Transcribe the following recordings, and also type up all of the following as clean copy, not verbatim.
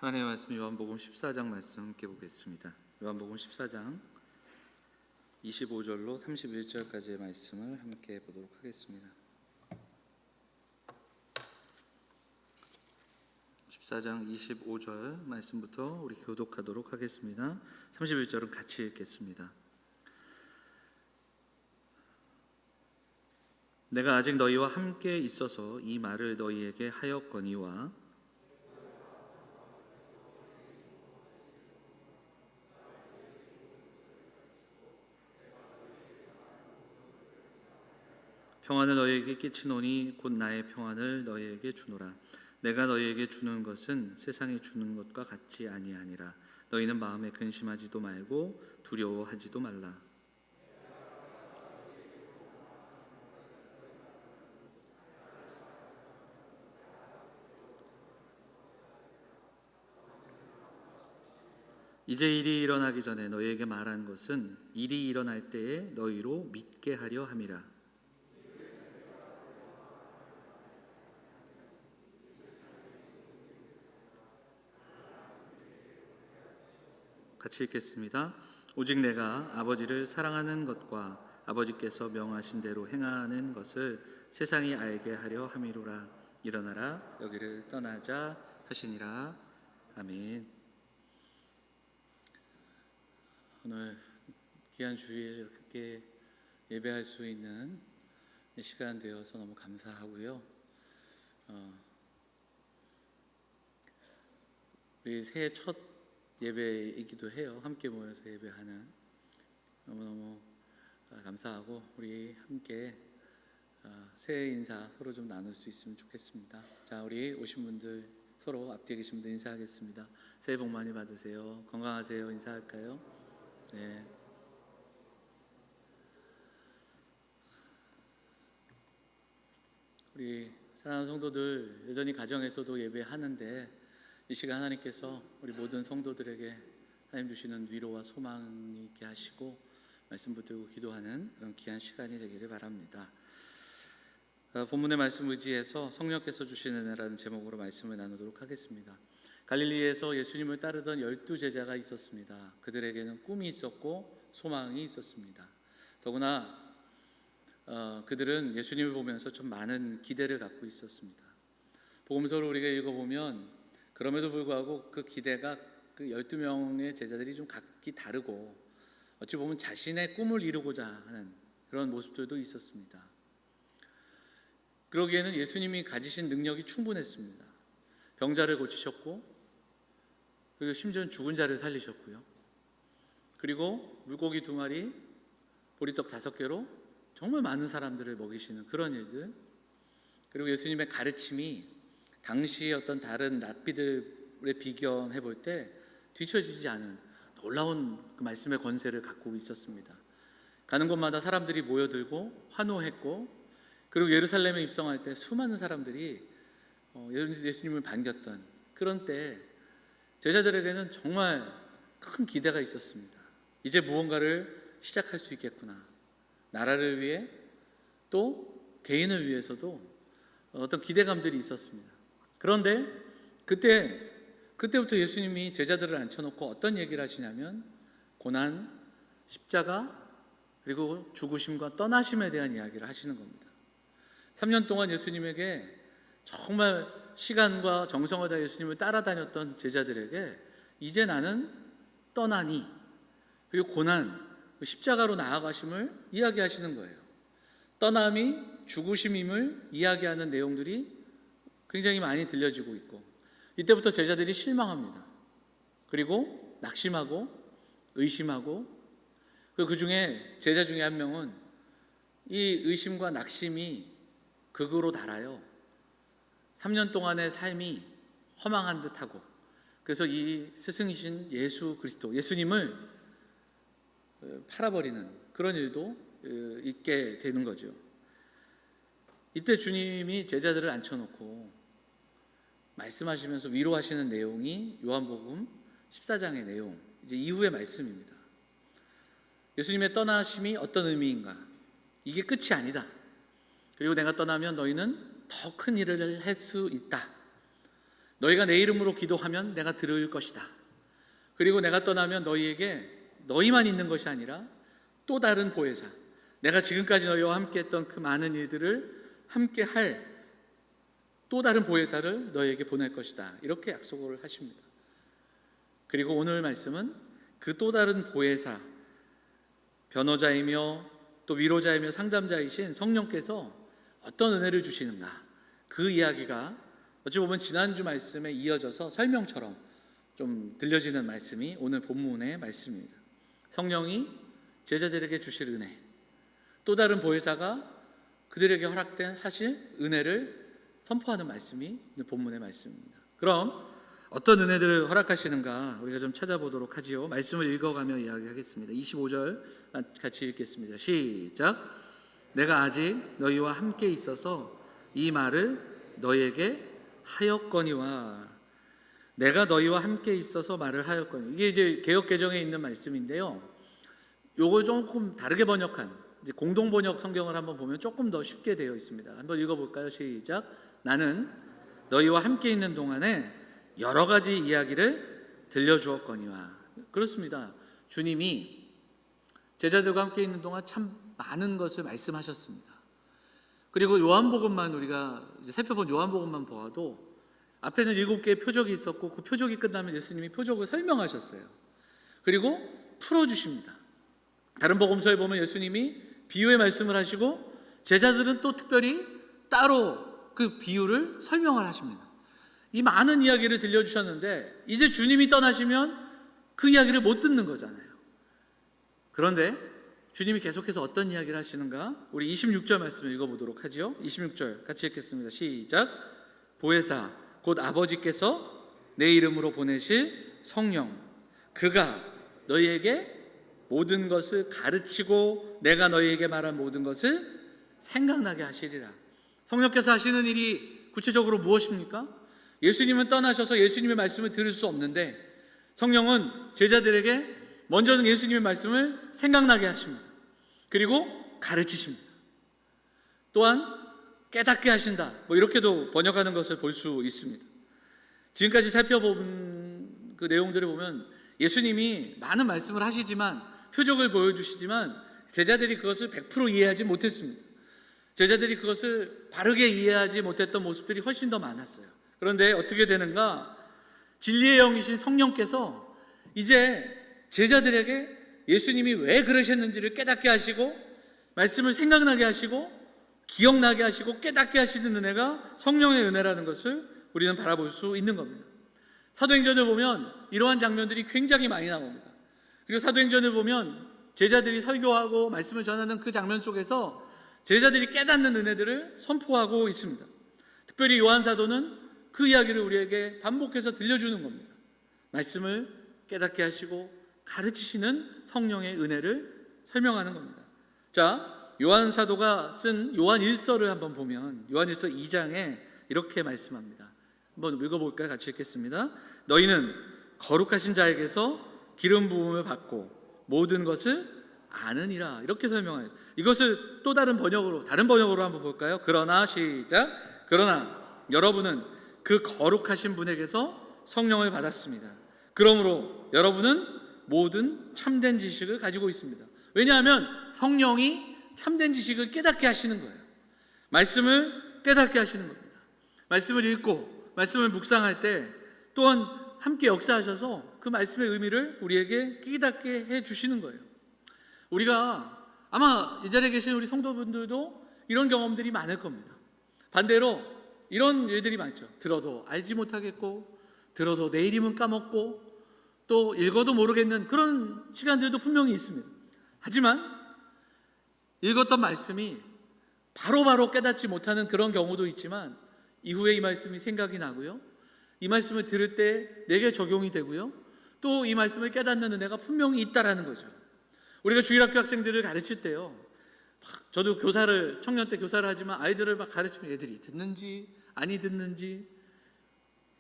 하나님의 말씀 요한복음 14장 말씀 함께 보겠습니다. 요한복음 14장 25절로 31절까지의 말씀을 함께 보도록 하겠습니다. 14장 25절 말씀부터 우리 교독하도록 하겠습니다. 31절은 같이 읽겠습니다. 내가 아직 너희와 함께 있어서 이 말을 너희에게 하였거니와 평안을 너희에게 끼치노니 곧 나의 평안을 너희에게 주노라. 내가 너희에게 주는 것은 세상이 주는 것과 같이 아니하니라. 너희는 마음에 근심하지도 말고 두려워하지도 말라. 이제 일이 일어나기 전에 너희에게 말한 것은 일이 일어날 때에 너희로 믿게 하려 함이라. 같이 읽겠습니다. 오직 내가 아버지를 사랑하는 것과 아버지께서 명하신 대로 행하는 것을 세상이 알게 하려 함이로라. 일어나라 여기를 떠나자 하시니라. 아멘. 오늘 귀한 주일에 이렇게 예배할 수 있는 시간 되어서 너무 감사하고요. 우리 새해 첫 예배이기도 해요. 함께 모여서 예배하는 너무너무 감사하고 우리 함께 새해 인사 서로 좀 나눌 수 있으면 좋겠습니다. 자, 우리 오신 분들 서로 앞뒤에 계신 분들 인사하겠습니다. 새해 복 많이 받으세요. 건강하세요. 인사할까요? 네. 우리 사랑하는 성도들, 여전히 가정에서도 예배하는데 이 시간 하나님께서 우리 모든 성도들에게 하나님 주시는 위로와 소망이 있게 하시고 말씀 붙들고 기도하는 그런 귀한 시간이 되기를 바랍니다. 본문의 말씀 의지해서 성령께서 주시는 은혜라는 제목으로 말씀을 나누도록 하겠습니다. 갈릴리에서 예수님을 따르던 12제자가 있었습니다. 그들에게는 꿈이 있었고 소망이 있었습니다. 더구나 그들은 예수님을 보면서 좀 많은 기대를 갖고 있었습니다. 복음서를 우리가 읽어보면 그럼에도 불구하고 그 기대가 그 12명의 제자들이 좀 각기 다르고 어찌 보면 자신의 꿈을 이루고자 하는 그런 모습들도 있었습니다. 그러기에는 예수님이 가지신 능력이 충분했습니다. 병자를 고치셨고 그리고 심지어 죽은 자를 살리셨고요. 그리고 물고기 2마리, 보리떡 5개로 정말 많은 사람들을 먹이시는 그런 일들, 그리고 예수님의 가르침이 당시의 어떤 다른 랍비들의 비견해 볼 때 뒤처지지 않은 놀라운 그 말씀의 권세를 갖고 있었습니다. 가는 곳마다 사람들이 모여들고 환호했고, 그리고 예루살렘에 입성할 때 수많은 사람들이 예수님을 반겼던 그런 때 제자들에게는 정말 큰 기대가 있었습니다. 이제 무언가를 시작할 수 있겠구나. 나라를 위해 또 개인을 위해서도 어떤 기대감들이 있었습니다. 그런데 그때부터 예수님이 제자들을 앉혀놓고 어떤 얘기를 하시냐면 고난, 십자가, 그리고 죽으심과 떠나심에 대한 이야기를 하시는 겁니다. 3년 동안 예수님에게 정말 시간과 정성을 다해 예수님을 따라다녔던 제자들에게 이제 나는 떠나니, 그리고 고난, 십자가로 나아가심을 이야기하시는 거예요. 떠남이 죽으심임을 이야기하는 내용들이 굉장히 많이 들려지고 있고, 이때부터 제자들이 실망합니다. 그리고 낙심하고 의심하고, 그 중에 제자 중에 한 명은 이 의심과 낙심이 극으로 달아요. 3년 동안의 삶이 허망한 듯하고, 그래서 이 스승이신 예수 그리스도, 예수님을 팔아버리는 그런 일도 있게 되는 거죠. 이때 주님이 제자들을 앉혀놓고 말씀하시면서 위로하시는 내용이 요한복음 14장의 내용, 이제 이후의 말씀입니다. 예수님의 떠나심이 어떤 의미인가? 이게 끝이 아니다. 그리고 내가 떠나면 너희는 더 큰 일을 할 수 있다. 너희가 내 이름으로 기도하면 내가 들을 것이다. 그리고 내가 떠나면 너희에게 너희만 있는 것이 아니라 또 다른 보혜사, 내가 지금까지 너희와 함께 했던 그 많은 일들을 함께 할 또 다른 보혜사를 너희에게 보낼 것이다. 이렇게 약속을 하십니다. 그리고 오늘 말씀은 그 또 다른 보혜사, 변호자이며 또 위로자이며 상담자이신 성령께서 어떤 은혜를 주시는가, 그 이야기가 어찌 보면 지난주 말씀에 이어져서 설명처럼 좀 들려지는 말씀이 오늘 본문의 말씀입니다. 성령이 제자들에게 주실 은혜, 또 다른 보혜사가 그들에게 허락된 하실 은혜를 선포하는 말씀이 오늘 본문의 말씀입니다. 그럼 어떤 은혜들을 허락하시는가 우리가 좀 찾아보도록 하지요. 말씀을 읽어가며 이야기하겠습니다. 25절 같이 읽겠습니다. 시작. 내가 아직 너희와 함께 있어서 이 말을 너희에게 하였거니와. 내가 너희와 함께 있어서 말을 하였거니. 이게 이제 개역 개정에 있는 말씀인데요. 요거 조금 다르게 번역한 이제 공동 번역 성경을 한번 보면 조금 더 쉽게 되어 있습니다. 한번 읽어볼까요? 시작. 나는 너희와 함께 있는 동안에 여러 가지 이야기를 들려주었거니와. 그렇습니다. 주님이 제자들과 함께 있는 동안 참 많은 것을 말씀하셨습니다. 그리고 요한복음만 우리가 이제 살펴본 요한복음만 보아도 앞에는 7개의 표적이 있었고 그 표적이 끝나면 예수님이 표적을 설명하셨어요. 그리고 풀어주십니다. 다른 복음서에 보면 예수님이 비유의 말씀을 하시고 제자들은 또 특별히 따로 그 비유를 설명을 하십니다. 이 많은 이야기를 들려주셨는데 이제 주님이 떠나시면 그 이야기를 못 듣는 거잖아요. 그런데 주님이 계속해서 어떤 이야기를 하시는가? 우리 26절 말씀을 읽어보도록 하죠. 26절 같이 읽겠습니다. 시작. 보혜사 곧 아버지께서 내 이름으로 보내실 성령, 그가 너희에게 모든 것을 가르치고 내가 너희에게 말한 모든 것을 생각나게 하시리라. 성령께서 하시는 일이 구체적으로 무엇입니까? 예수님은 떠나셔서 예수님의 말씀을 들을 수 없는데 성령은 제자들에게 먼저는 예수님의 말씀을 생각나게 하십니다. 그리고 가르치십니다. 또한 깨닫게 하신다. 이렇게도 번역하는 것을 볼 수 있습니다. 지금까지 살펴본 그 내용들을 보면 예수님이 많은 말씀을 하시지만 표적을 보여주시지만 제자들이 그것을 100% 이해하지 못했습니다. 제자들이 그것을 바르게 이해하지 못했던 모습들이 훨씬 더 많았어요. 그런데 어떻게 되는가? 진리의 영이신 성령께서 이제 제자들에게 예수님이 왜 그러셨는지를 깨닫게 하시고 말씀을 생각나게 하시고 기억나게 하시고 깨닫게 하시는 은혜가 성령의 은혜라는 것을 우리는 바라볼 수 있는 겁니다. 사도행전을 보면 이러한 장면들이 굉장히 많이 나옵니다. 그리고 사도행전을 보면 제자들이 설교하고 말씀을 전하는 그 장면 속에서 제자들이 깨닫는 은혜들을 선포하고 있습니다. 특별히 요한 사도는 그 이야기를 우리에게 반복해서 들려주는 겁니다. 말씀을 깨닫게 하시고 가르치시는 성령의 은혜를 설명하는 겁니다. 자, 요한 사도가 쓴 요한 1서를 한번 보면 요한 1서 2장에 이렇게 말씀합니다. 한번 읽어볼까요? 같이 읽겠습니다. 너희는 거룩하신 자에게서 기름 부음을 받고 모든 것을 아느니라. 이렇게 설명해요. 이것을 또 다른 번역으로 한번 볼까요? 그러나 시작. 그러나 여러분은 그 거룩하신 분에게서 성령을 받았습니다. 그러므로 여러분은 모든 참된 지식을 가지고 있습니다. 왜냐하면 성령이 참된 지식을 깨닫게 하시는 거예요. 말씀을 깨닫게 하시는 겁니다. 말씀을 읽고 말씀을 묵상할 때 또한 함께 역사하셔서 그 말씀의 의미를 우리에게 깨닫게 해주시는 거예요. 우리가 아마 이 자리에 계신 우리 성도분들도 이런 경험들이 많을 겁니다. 반대로 이런 일들이 많죠. 들어도 알지 못하겠고 들어도 내일이면 까먹고 또 읽어도 모르겠는 그런 시간들도 분명히 있습니다. 하지만 읽었던 말씀이 바로바로 깨닫지 못하는 그런 경우도 있지만 이후에 이 말씀이 생각이 나고요. 이 말씀을 들을 때 내게 적용이 되고요. 또 이 말씀을 깨닫는 은혜가 분명히 있다라는 거죠. 우리가 주일학교 학생들을 가르칠 때요. 저도 청년 때 교사를 하지만 아이들을 막 가르치면 애들이 듣는지 아니 듣는지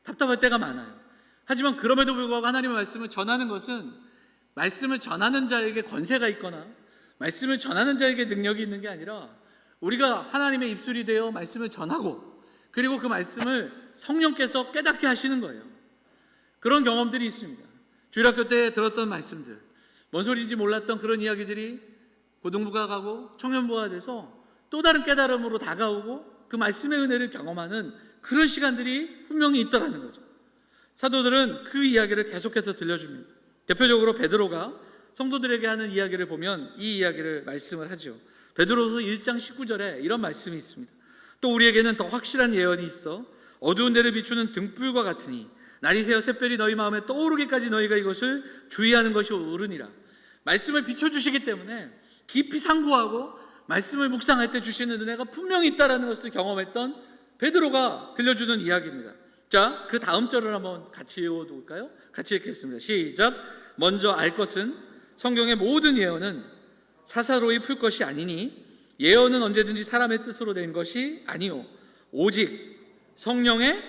답답할 때가 많아요. 하지만 그럼에도 불구하고 하나님의 말씀을 전하는 것은 말씀을 전하는 자에게 권세가 있거나 말씀을 전하는 자에게 능력이 있는 게 아니라 우리가 하나님의 입술이 되어 말씀을 전하고 그리고 그 말씀을 성령께서 깨닫게 하시는 거예요. 그런 경험들이 있습니다. 주일학교 때 들었던 말씀들, 뭔 소리인지 몰랐던 그런 이야기들이 고등부가 가고 청년부가 돼서 또 다른 깨달음으로 다가오고 그 말씀의 은혜를 경험하는 그런 시간들이 분명히 있더라는 거죠. 사도들은 그 이야기를 계속해서 들려줍니다. 대표적으로 베드로가 성도들에게 하는 이야기를 보면 이 이야기를 말씀을 하죠. 베드로서 1장 19절에 이런 말씀이 있습니다. 또 우리에게는 더 확실한 예언이 있어 어두운 데를 비추는 등불과 같으니 날이 새어 샛별이 너희 마음에 떠오르기까지 너희가 이것을 주의하는 것이 옳으니라. 말씀을 비춰주시기 때문에 깊이 상고하고 말씀을 묵상할 때 주시는 은혜가 분명히 있다는 것을 경험했던 베드로가 들려주는 이야기입니다. 자, 그 다음 절을 한번 같이 읽어볼까요? 같이 읽겠습니다. 시작. 먼저 알 것은 성경의 모든 예언은 사사로이 풀 것이 아니니 예언은 언제든지 사람의 뜻으로 된 것이 아니요 오직 성령의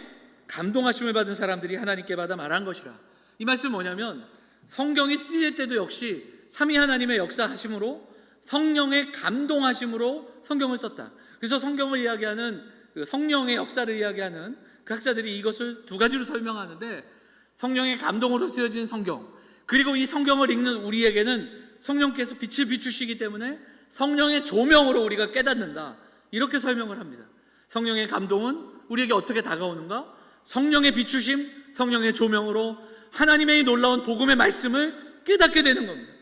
감동하심을 받은 사람들이 하나님께 받아 말한 것이라. 이 말씀은 뭐냐면 성경이 쓰일 때도 역시 삼위 하나님의 역사하심으로 성령의 감동하심으로 성경을 썼다. 그래서 성경을 이야기하는 그 성령의 역사를 이야기하는 그 학자들이 이것을 두 가지로 설명하는데, 성령의 감동으로 쓰여진 성경, 그리고 이 성경을 읽는 우리에게는 성령께서 빛을 비추시기 때문에 성령의 조명으로 우리가 깨닫는다, 이렇게 설명을 합니다. 성령의 감동은 우리에게 어떻게 다가오는가? 성령의 비추심, 성령의 조명으로 하나님의 이 놀라운 복음의 말씀을 깨닫게 되는 겁니다.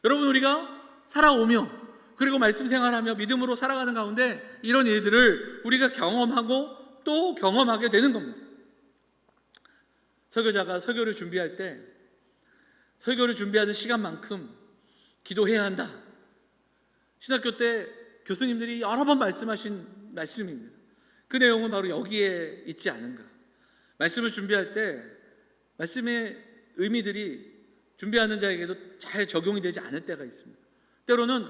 여러분, 우리가 살아오며 그리고 말씀 생활하며 믿음으로 살아가는 가운데 이런 일들을 우리가 경험하고 또 경험하게 되는 겁니다. 설교자가 설교를 준비할 때 설교를 준비하는 시간만큼 기도해야 한다. 신학교 때 교수님들이 여러 번 말씀하신 말씀입니다. 그 내용은 바로 여기에 있지 않은가. 말씀을 준비할 때 말씀의 의미들이 준비하는 자에게도 잘 적용이 되지 않을 때가 있습니다. 때로는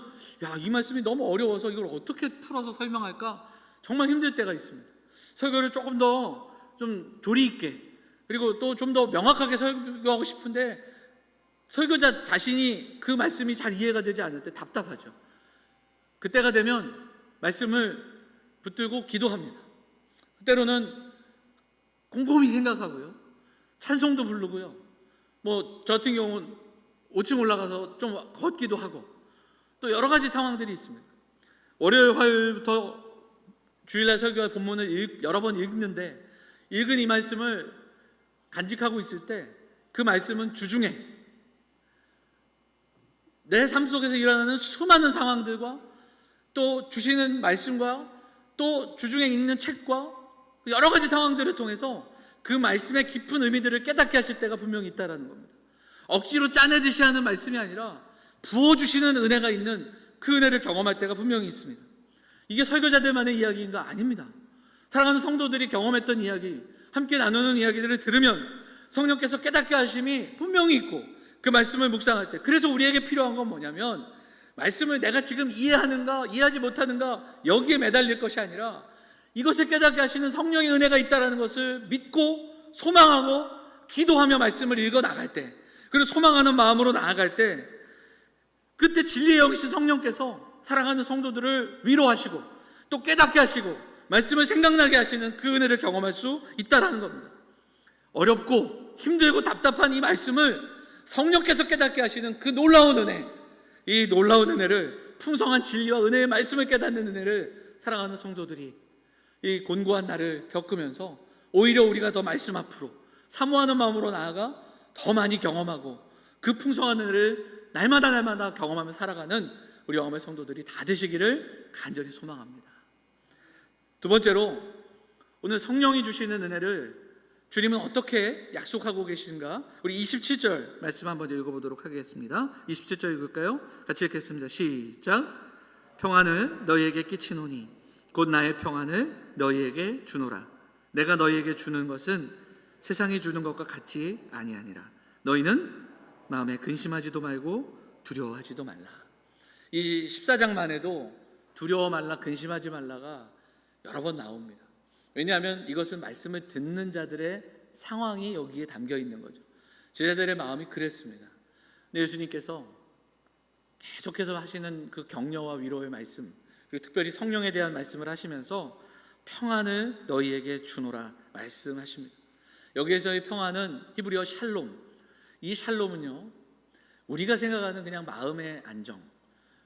이 말씀이 너무 어려워서 이걸 어떻게 풀어서 설명할까 정말 힘들 때가 있습니다. 설교를 조금 더 좀 조리 있게, 그리고 또 좀 더 명확하게 설교하고 싶은데 설교자 자신이 그 말씀이 잘 이해가 되지 않을 때 답답하죠. 그때가 되면 말씀을 붙들고 기도합니다. 때로는 곰곰이 생각하고요, 찬송도 부르고요, 저 같은 경우는 5층 올라가서 좀 걷기도 하고, 또 여러 가지 상황들이 있습니다. 월요일, 화요일부터 주일날 설교할 본문을 여러 번 읽는데, 읽은 이 말씀을 간직하고 있을 때 그 말씀은 주중에 내 삶 속에서 일어나는 수많은 상황들과 또 주시는 말씀과 또 주중에 읽는 책과 여러 가지 상황들을 통해서 그 말씀의 깊은 의미들을 깨닫게 하실 때가 분명히 있다는 겁니다. 억지로 짜내듯이 하는 말씀이 아니라 부어주시는 은혜가 있는 그 은혜를 경험할 때가 분명히 있습니다. 이게 설교자들만의 이야기인가? 아닙니다. 사랑하는 성도들이 경험했던 이야기, 함께 나누는 이야기들을 들으면 성령께서 깨닫게 하심이 분명히 있고, 그 말씀을 묵상할 때, 그래서 우리에게 필요한 건 뭐냐면 말씀을 내가 지금 이해하는가 이해하지 못하는가 여기에 매달릴 것이 아니라 이것을 깨닫게 하시는 성령의 은혜가 있다는 것을 믿고 소망하고 기도하며 말씀을 읽어 나갈 때, 그리고 소망하는 마음으로 나아갈 때, 그때 진리의 영이신 성령께서 사랑하는 성도들을 위로하시고 또 깨닫게 하시고 말씀을 생각나게 하시는 그 은혜를 경험할 수 있다는 겁니다. 어렵고 힘들고 답답한 이 말씀을 성령께서 깨닫게 하시는 그 놀라운 은혜, 이 놀라운 은혜를, 풍성한 진리와 은혜의 말씀을 깨닫는 은혜를 사랑하는 성도들이 이 곤고한 날을 겪으면서 오히려 우리가 더 말씀 앞으로 사모하는 마음으로 나아가 더 많이 경험하고 그 풍성한 은혜를 날마다 경험하며 살아가는 우리 영험의 성도들이 다 되시기를 간절히 소망합니다. 두 번째로, 오늘 성령이 주시는 은혜를 주님은 어떻게 약속하고 계신가? 우리 27절 말씀 한번 읽어보도록 하겠습니다. 27절 읽을까요? 같이 읽겠습니다. 시작. 평안을 너희에게 끼치노니 곧 나의 평안을 너희에게 주노라. 내가 너희에게 주는 것은 세상이 주는 것과 같지 아니하니라. 너희는 마음에 근심하지도 말고 두려워하지도 말라. 이 14장만 해도 두려워 말라, 근심하지 말라가 여러 번 나옵니다. 왜냐하면 이것은 말씀을 듣는 자들의 상황이 여기에 담겨 있는 거죠. 제자들의 마음이 그랬습니다. 근데 예수님께서 계속해서 하시는 그 격려와 위로의 말씀, 그리고 특별히 성령에 대한 말씀을 하시면서 평안을 너희에게 주노라 말씀하십니다. 여기에서의 평안은 히브리어 샬롬. 이 샬롬은요, 우리가 생각하는 그냥 마음의 안정,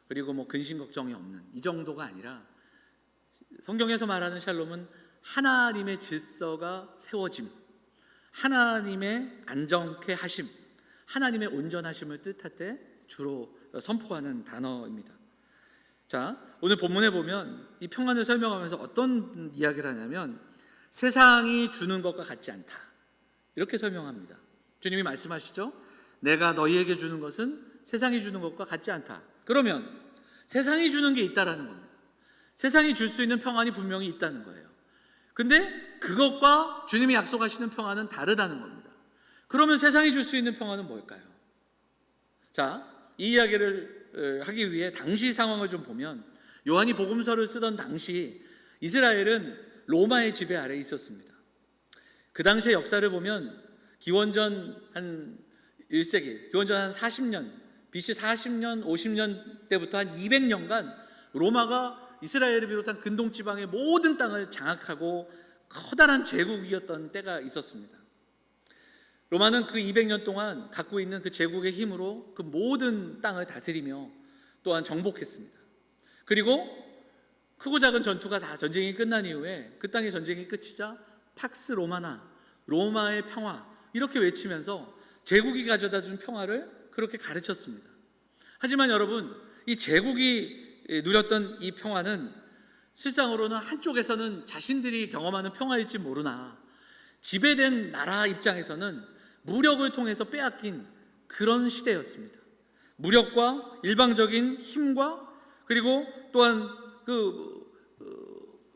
그리고 뭐 근심 걱정이 없는 이 정도가 아니라, 성경에서 말하는 샬롬은 하나님의 질서가 세워짐, 하나님의 안정케 하심, 하나님의 온전하심을 뜻할 때 주로 선포하는 단어입니다. 자, 오늘 본문에 보면 이 평안을 설명하면서 어떤 이야기를 하냐면, 세상이 주는 것과 같지 않다, 이렇게 설명합니다. 주님이 말씀하시죠. 내가 너희에게 주는 것은 세상이 주는 것과 같지 않다. 그러면 세상이 주는 게 있다라는 겁니다. 세상이 줄 수 있는 평안이 분명히 있다는 거예요. 근데 그것과 주님이 약속하시는 평안은 다르다는 겁니다. 그러면 세상이 줄 수 있는 평안은 뭘까요? 자, 이 이야기를 하기 위해 당시 상황을 좀 보면, 요한이 복음서를 쓰던 당시 이스라엘은 로마의 지배 아래에 있었습니다. 그 당시의 역사를 보면 기원전 한 1세기, 기원전 한 40년, BC 40년, 50년 때부터 한 200년간 로마가 이스라엘을 비롯한 근동 지방의 모든 땅을 장악하고 커다란 제국이었던 때가 있었습니다. 로마는 그 200년 동안 갖고 있는 그 제국의 힘으로 그 모든 땅을 다스리며 또한 정복했습니다. 그리고 크고 작은 전투가 다 전쟁이 끝난 이후에 그 땅의 전쟁이 끝이자 팍스 로마나, 로마의 평화, 이렇게 외치면서 제국이 가져다 준 평화를 그렇게 가르쳤습니다. 하지만 여러분, 이 제국이 누렸던 이 평화는 실상으로는 한쪽에서는 자신들이 경험하는 평화일지 모르나, 지배된 나라 입장에서는 무력을 통해서 빼앗긴 그런 시대였습니다. 무력과 일방적인 힘과 그리고 또한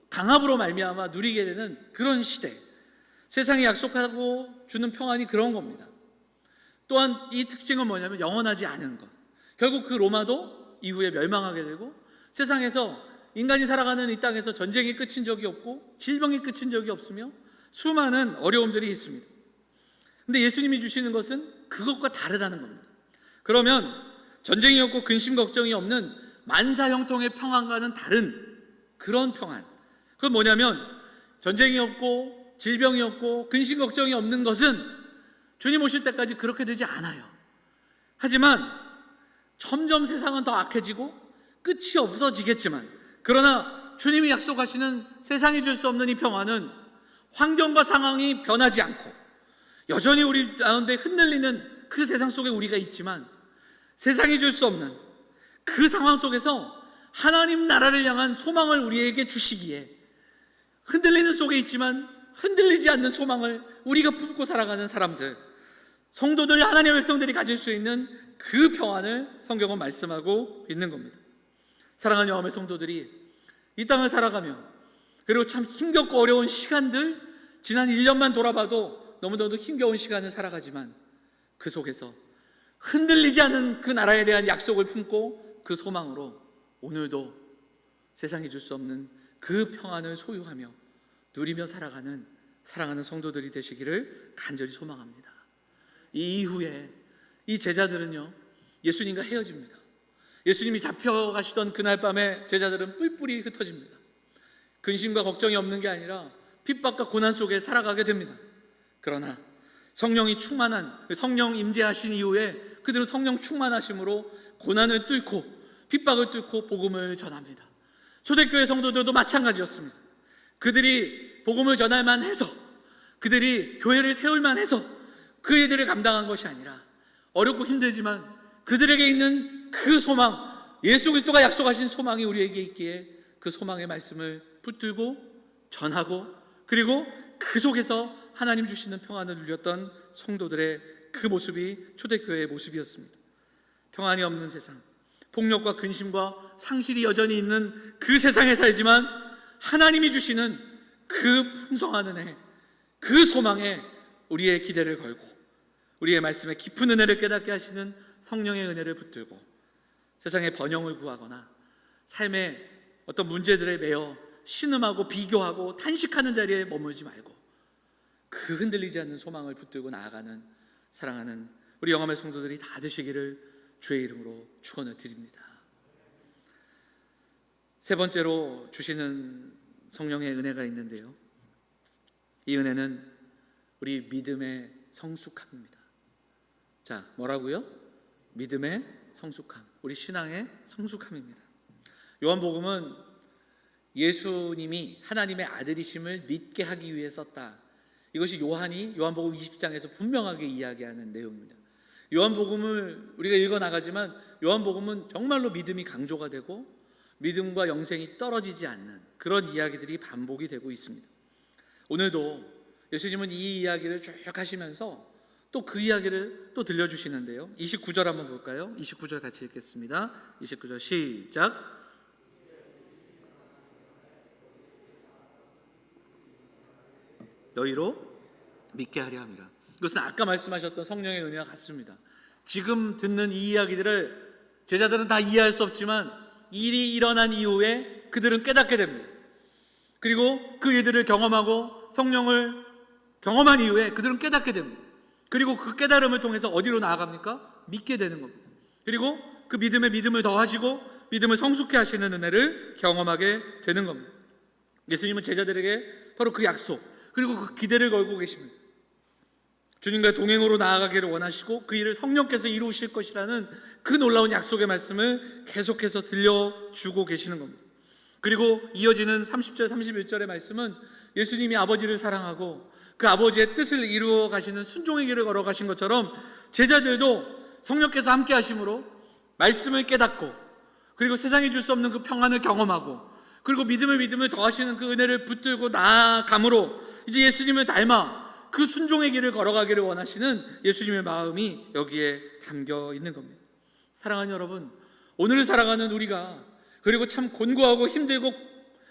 강압으로 말미암아 누리게 되는 그런 시대, 세상이 약속하고 주는 평안이 그런 겁니다. 또한 이 특징은 뭐냐면 영원하지 않은 것. 결국 그 로마도 이후에 멸망하게 되고, 세상에서 인간이 살아가는 이 땅에서 전쟁이 끝인 적이 없고 질병이 끝인 적이 없으며 수많은 어려움들이 있습니다. 근데 예수님이 주시는 것은 그것과 다르다는 겁니다. 그러면 전쟁이 없고 근심 걱정이 없는 만사형통의 평안과는 다른 그런 평안, 그건 뭐냐면, 전쟁이 없고 질병이 없고 근심 걱정이 없는 것은 주님 오실 때까지 그렇게 되지 않아요. 하지만 점점 세상은 더 악해지고 끝이 없어지겠지만, 그러나 주님이 약속하시는 세상이 줄 수 없는 이 평안은 환경과 상황이 변하지 않고 여전히 우리 가운데 흔들리는 그 세상 속에 우리가 있지만, 세상이 줄 수 없는 그 상황 속에서 하나님 나라를 향한 소망을 우리에게 주시기에, 흔들리는 속에 있지만 흔들리지 않는 소망을 우리가 품고 살아가는 사람들, 성도들, 하나님의 백성들이 가질 수 있는 그 평안을 성경은 말씀하고 있는 겁니다. 사랑하는 영혼의 성도들이 이 땅을 살아가며, 그리고 참 힘겹고 어려운 시간들, 지난 1년만 돌아봐도 너무나도 힘겨운 시간을 살아가지만 그 속에서 흔들리지 않은 그 나라에 대한 약속을 품고 그 소망으로 오늘도 세상이 줄 수 없는 그 평안을 소유하며 누리며 살아가는 사랑하는 성도들이 되시기를 간절히 소망합니다. 이 이후에 이 제자들은요, 예수님과 헤어집니다. 예수님이 잡혀가시던 그날 밤에 제자들은 뿔뿔이 흩어집니다. 근심과 걱정이 없는 게 아니라 핍박과 고난 속에 살아가게 됩니다. 그러나 성령이 충만한, 성령 임재하신 이후에 그들은 성령 충만하심으로 고난을 뚫고 핍박을 뚫고 복음을 전합니다. 초대교회 성도들도 마찬가지였습니다. 그들이 복음을 전할만 해서, 그들이 교회를 세울만 해서 그 일들을 감당한 것이 아니라, 어렵고 힘들지만 그들에게 있는 그 소망, 예수 그리스도가 약속하신 소망이 우리에게 있기에 그 소망의 말씀을 붙들고 전하고, 그리고 그 속에서 하나님 주시는 평안을 누렸던 성도들의 그 모습이 초대교회의 모습이었습니다. 평안이 없는 세상, 폭력과 근심과 상실이 여전히 있는 그 세상에 살지만 하나님이 주시는 그 풍성한 은혜, 그 소망에 우리의 기대를 걸고 우리의 말씀에 깊은 은혜를 깨닫게 하시는 성령의 은혜를 붙들고 세상의 번영을 구하거나 삶의 어떤 문제들에 매여 신음하고 비교하고 탄식하는 자리에 머물지 말고 그 흔들리지 않는 소망을 붙들고 나아가는 사랑하는 우리 영암의 성도들이 다 되시기를 주의 이름으로 축원을 드립니다. 세 번째로 주시는 성령의 은혜가 있는데요, 이 은혜는 우리 믿음의 성숙함입니다. 자, 뭐라고요? 믿음의 성숙함, 우리 신앙의 성숙함입니다. 요한복음은 예수님이 하나님의 아들이심을 믿게 하기 위해 썼다. 이것이 요한이 요한복음 20장에서 분명하게 이야기하는 내용입니다. 요한복음을 우리가 읽어나가지만 요한복음은 정말로 믿음이 강조가 되고 믿음과 영생이 떨어지지 않는 그런 이야기들이 반복이 되고 있습니다. 오늘도 예수님은 이 이야기를 쭉 하시면서 또 그 이야기를 또 들려주시는데요, 29절 한번 볼까요? 29절 같이 읽겠습니다. 29절 시작. 너희로 믿게 하려 함이라. 이것은 아까 말씀하셨던 성령의 은혜와 같습니다. 지금 듣는 이 이야기들을 제자들은 다 이해할 수 없지만 일이 일어난 이후에 그들은 깨닫게 됩니다. 그리고 그 일들을 경험하고 성령을 경험한 이후에 그들은 깨닫게 됩니다. 그리고 그 깨달음을 통해서 어디로 나아갑니까? 믿게 되는 겁니다. 그리고 그 믿음에 믿음을 더하시고 믿음을 성숙해 하시는 은혜를 경험하게 되는 겁니다. 예수님은 제자들에게 바로 그 약속, 그리고 그 기대를 걸고 계십니다. 주님과 동행으로 나아가기를 원하시고 그 일을 성령께서 이루실 것이라는 그 놀라운 약속의 말씀을 계속해서 들려주고 계시는 겁니다. 그리고 이어지는 30절 31절의 말씀은 예수님이 아버지를 사랑하고 그 아버지의 뜻을 이루어 가시는 순종의 길을 걸어가신 것처럼 제자들도 성령께서 함께 하심으로 말씀을 깨닫고, 그리고 세상이 줄 수 없는 그 평안을 경험하고, 그리고 믿음을 더하시는 그 은혜를 붙들고 나아감으로 이제 예수님을 닮아 그 순종의 길을 걸어가기를 원하시는 예수님의 마음이 여기에 담겨 있는 겁니다. 사랑하는 여러분, 오늘을 살아가는 우리가, 그리고 참 곤고하고 힘들고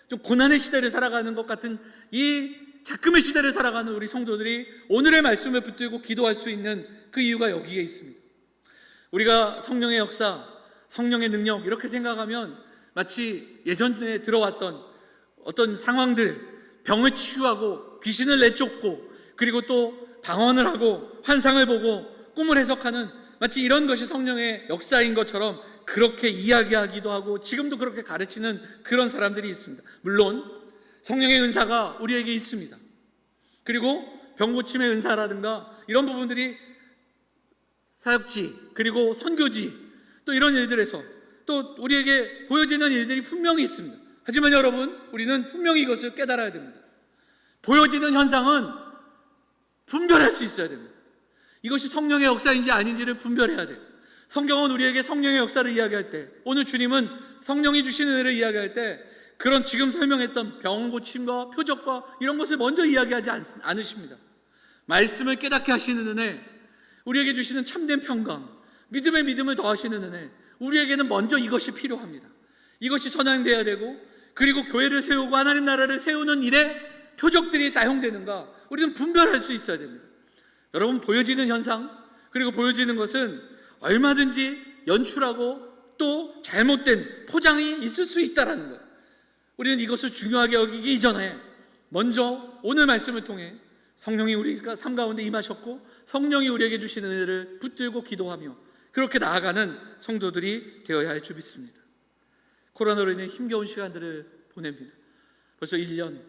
좀 고난의 시대를 살아가는 것 같은 이 작금의 시대를 살아가는 우리 성도들이 오늘의 말씀을 붙들고 기도할 수 있는 그 이유가 여기에 있습니다. 우리가 성령의 역사, 성령의 능력 이렇게 생각하면 마치 예전에 들어왔던 어떤 상황들, 병을 치유하고 귀신을 내쫓고 그리고 또 방언을 하고 환상을 보고 꿈을 해석하는 마치 이런 것이 성령의 역사인 것처럼 그렇게 이야기하기도 하고 지금도 그렇게 가르치는 그런 사람들이 있습니다. 물론 성령의 은사가 우리에게 있습니다. 그리고 병고침의 은사라든가 이런 부분들이 사역지, 그리고 선교지, 또 이런 일들에서 또 우리에게 보여지는 일들이 분명히 있습니다. 하지만 여러분, 우리는 분명히 이것을 깨달아야 됩니다. 보여지는 현상은 분별할 수 있어야 됩니다. 이것이 성령의 역사인지 아닌지를 분별해야 돼요. 성경은 우리에게 성령의 역사를 이야기할 때, 오늘 주님은 성령이 주시는 은혜를 이야기할 때 그런 지금 설명했던 병 고침과 표적과 이런 것을 먼저 이야기하지 않으십니다. 말씀을 깨닫게 하시는 은혜, 우리에게 주시는 참된 평강, 믿음의 믿음을 더하시는 은혜, 우리에게는 먼저 이것이 필요합니다. 이것이 선행돼야 되고, 그리고 교회를 세우고 하나님 나라를 세우는 일에 표적들이 사용되는가 우리는 분별할 수 있어야 됩니다. 여러분, 보여지는 현상, 그리고 보여지는 것은 얼마든지 연출하고 또 잘못된 포장이 있을 수 있다는 거예요. 우리는 이것을 중요하게 여기기 이전에 먼저 오늘 말씀을 통해 성령이 우리가 삶 가운데 임하셨고 성령이 우리에게 주시는 은혜를 붙들고 기도하며 그렇게 나아가는 성도들이 되어야 할 줄 믿습니다. 코로나로 인해 힘겨운 시간들을 보냅니다. 벌써 1년.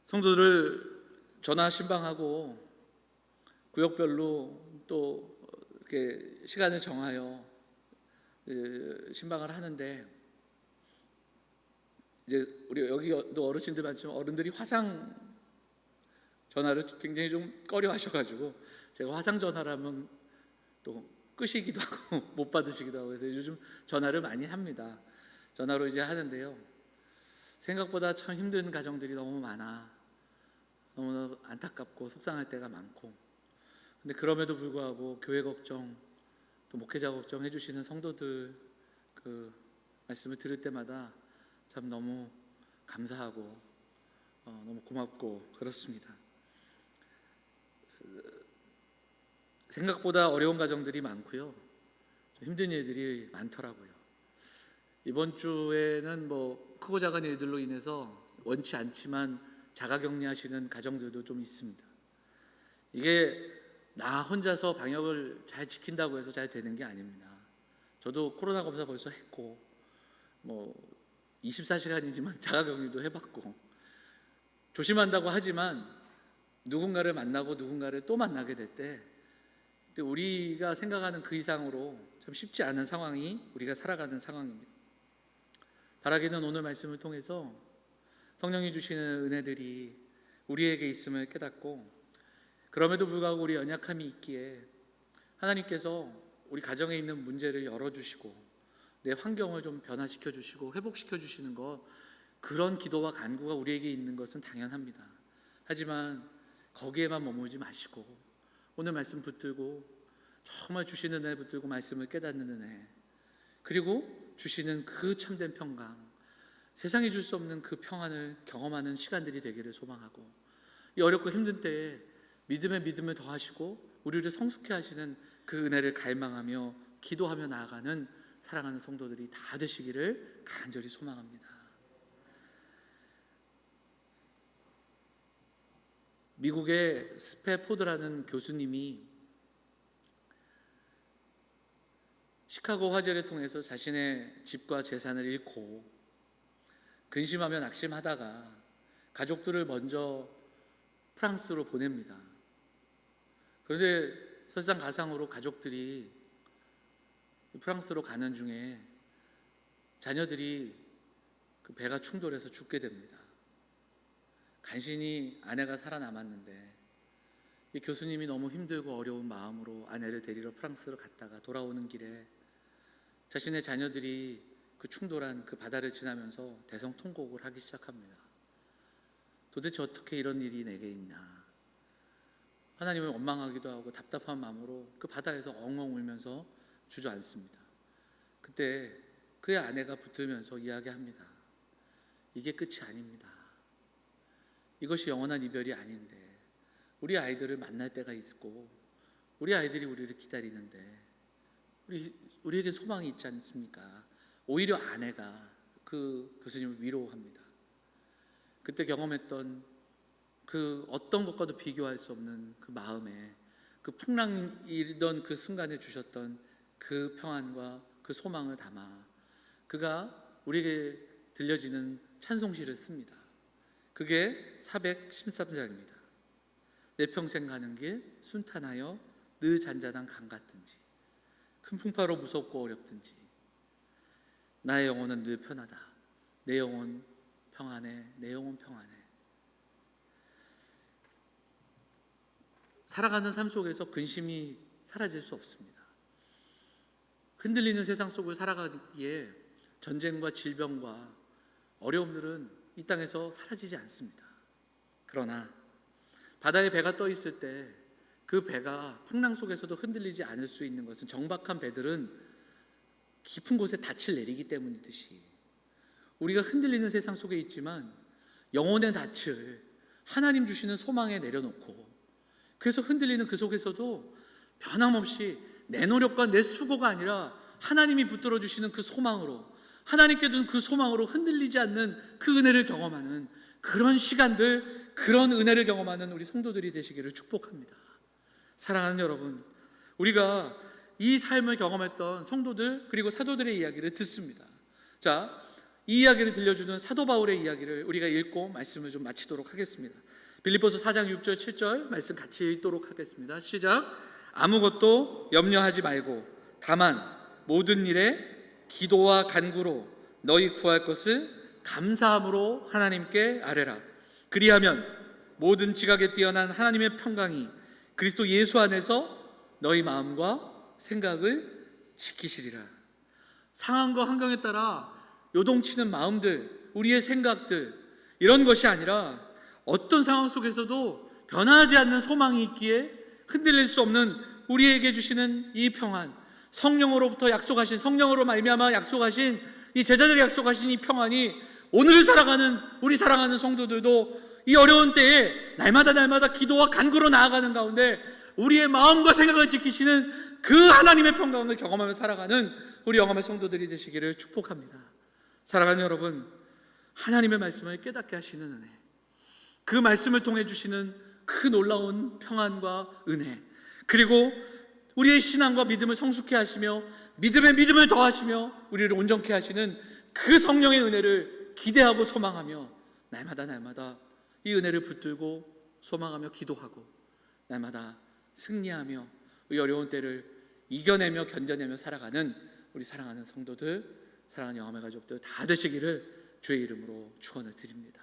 성도들을 전화 신방하고 구역별로 또 이렇게 시간을 정하여 신방을 하는데, 이제 우리 여기도 어르신들 많지만 어른들이 화상 전화를 굉장히 좀 꺼려 하셔가지고 제가 화상 전화라면 또 끄시기도 하고 못 받으시기도 하고 해서 요즘 전화를 많이 합니다. 전화로 이제 하는데요, 생각보다 참 힘든 가정들이 너무 많아. 너무 안타깝고 속상할 때가 많고, 근데 그럼에도 불구하고 교회 걱정, 또 목회자 걱정 해주시는 성도들 그 말씀을 들을 때마다 참 너무 감사하고 너무 고맙고 그렇습니다. 생각보다 어려운 가정들이 많고요, 힘든 일들이 많더라고요. 이번 주에는 뭐 크고 작은 일들로 인해서 원치 않지만 자가격리하시는 가정들도 좀 있습니다. 이게 나 혼자서 방역을 잘 지킨다고 해서 잘 되는 게 아닙니다. 저도 코로나 검사 벌써 했고 뭐 24시간이지만 자가격리도 해봤고, 조심한다고 하지만 누군가를 만나고 누군가를 또 만나게 될 때 우리가 생각하는 그 이상으로 참 쉽지 않은 상황이 우리가 살아가는 상황입니다. 바라기는 오늘 말씀을 통해서 성령이 주시는 은혜들이 우리에게 있음을 깨닫고, 그럼에도 불구하고 우리 연약함이 있기에 하나님께서 우리 가정에 있는 문제를 열어주시고 내 환경을 좀 변화시켜 주시고 회복시켜 주시는 것, 그런 기도와 간구가 우리에게 있는 것은 당연합니다. 하지만 거기에만 머물지 마시고 오늘 말씀 붙들고 정말 주시는 은혜 붙들고 말씀을 깨닫는 은혜, 그리고 주시는 그 참된 평강, 세상이 줄 수 없는 그 평안을 경험하는 시간들이 되기를 소망하고, 이 어렵고 힘든 때에 믿음에 믿음을 더하시고 우리를 성숙해 하시는 그 은혜를 갈망하며 기도하며 나아가는 사랑하는 성도들이 다 되시기를 간절히 소망합니다. 미국의 스패포드라는 교수님이 시카고 화재를 통해서 자신의 집과 재산을 잃고 근심하며 낙심하다가 가족들을 먼저 프랑스로 보냅니다. 그런데 설상가상으로 가족들이 프랑스로 가는 중에 자녀들이 그 배가 충돌해서 죽게 됩니다. 간신히 아내가 살아남았는데 이 교수님이 너무 힘들고 어려운 마음으로 아내를 데리러 프랑스로 갔다가 돌아오는 길에 자신의 자녀들이 그 충돌한 그 바다를 지나면서 대성통곡을 하기 시작합니다. 도대체 어떻게 이런 일이 내게 있나, 하나님을 원망하기도 하고 답답한 마음으로 그 바다에서 엉엉 울면서 주저앉습니다. 그때 그의 아내가 붙들면서 이야기합니다. 이게 끝이 아닙니다. 이것이 영원한 이별이 아닌데 우리 아이들을 만날 때가 있고 우리 아이들이 우리를 기다리는데 우리에게 소망이 있지 않습니까? 오히려 아내가 그 교수님을 위로합니다. 그때 경험했던 그 어떤 것과도 비교할 수 없는 그 마음에, 그 풍랑 일던 그 순간에 주셨던 그 평안과 그 소망을 담아 그가 우리에게 들려지는 찬송시를 씁니다. 그게 413장입니다. 내 평생 가는 길 순탄하여 늘 잔잔한 강 같든지 큰 풍파로 무섭고 어렵든지 나의 영혼은 늘 편하다. 내 영혼 평안해. 내 영혼 평안해. 살아가는 삶 속에서 근심이 사라질 수 없습니다. 흔들리는 세상 속을 살아가기에 전쟁과 질병과 어려움들은 이 땅에서 사라지지 않습니다. 그러나 바다에 배가 떠 있을 때 그 배가 풍랑 속에서도 흔들리지 않을 수 있는 것은 정박한 배들은 깊은 곳에 닻을 내리기 때문이듯이 우리가 흔들리는 세상 속에 있지만 영혼의 닻을 하나님 주시는 소망에 내려놓고, 그래서 흔들리는 그 속에서도 변함없이 내 노력과 내 수고가 아니라 하나님이 붙들어 주시는 그 소망으로, 하나님께 둔 그 소망으로 흔들리지 않는 그 은혜를 경험하는 그런 시간들, 그런 은혜를 경험하는 우리 성도들이 되시기를 축복합니다. 사랑하는 여러분, 우리가 이 삶을 경험했던 성도들 그리고 사도들의 이야기를 듣습니다. 자, 이 이야기를 들려주는 사도 바울의 이야기를 우리가 읽고 말씀을 좀 마치도록 하겠습니다. 빌립보서 4장 6절 7절 말씀 같이 읽도록 하겠습니다. 시작. 아무것도 염려하지 말고 다만 모든 일에 기도와 간구로 너희 구할 것을 감사함으로 하나님께 아뢰라. 그리하면 모든 지각에 뛰어난 하나님의 평강이 그리스도 예수 안에서 너희 마음과 생각을 지키시리라. 상황과 환경에 따라 요동치는 마음들, 우리의 생각들, 이런 것이 아니라 어떤 상황 속에서도 변하지 않는 소망이 있기에 흔들릴 수 없는 우리에게 주시는 이 평안, 성령으로부터 약속하신, 성령으로 말미암아 약속하신, 이 제자들이 약속하신 이 평안이 오늘을 살아가는 우리 사랑하는 성도들도 이 어려운 때에 날마다 기도와 간구로 나아가는 가운데 우리의 마음과 생각을 지키시는 그 하나님의 평강을 경험하며 살아가는 우리 영험의 성도들이 되시기를 축복합니다. 사랑하는 여러분, 하나님의 말씀을 깨닫게 하시는 은혜, 그 말씀을 통해 주시는 그 놀라운 평안과 은혜, 그리고 우리의 신앙과 믿음을 성숙해 하시며 믿음에 믿음을 더하시며 우리를 온전케 하시는 그 성령의 은혜를 기대하고 소망하며 날마다 이 은혜를 붙들고 소망하며 기도하고 날마다 승리하며 이 어려운 때를 이겨내며 견뎌내며 살아가는 우리 사랑하는 성도들, 사랑하는 영화의 가족들 다 되시기를 주의 이름으로 축원을 드립니다.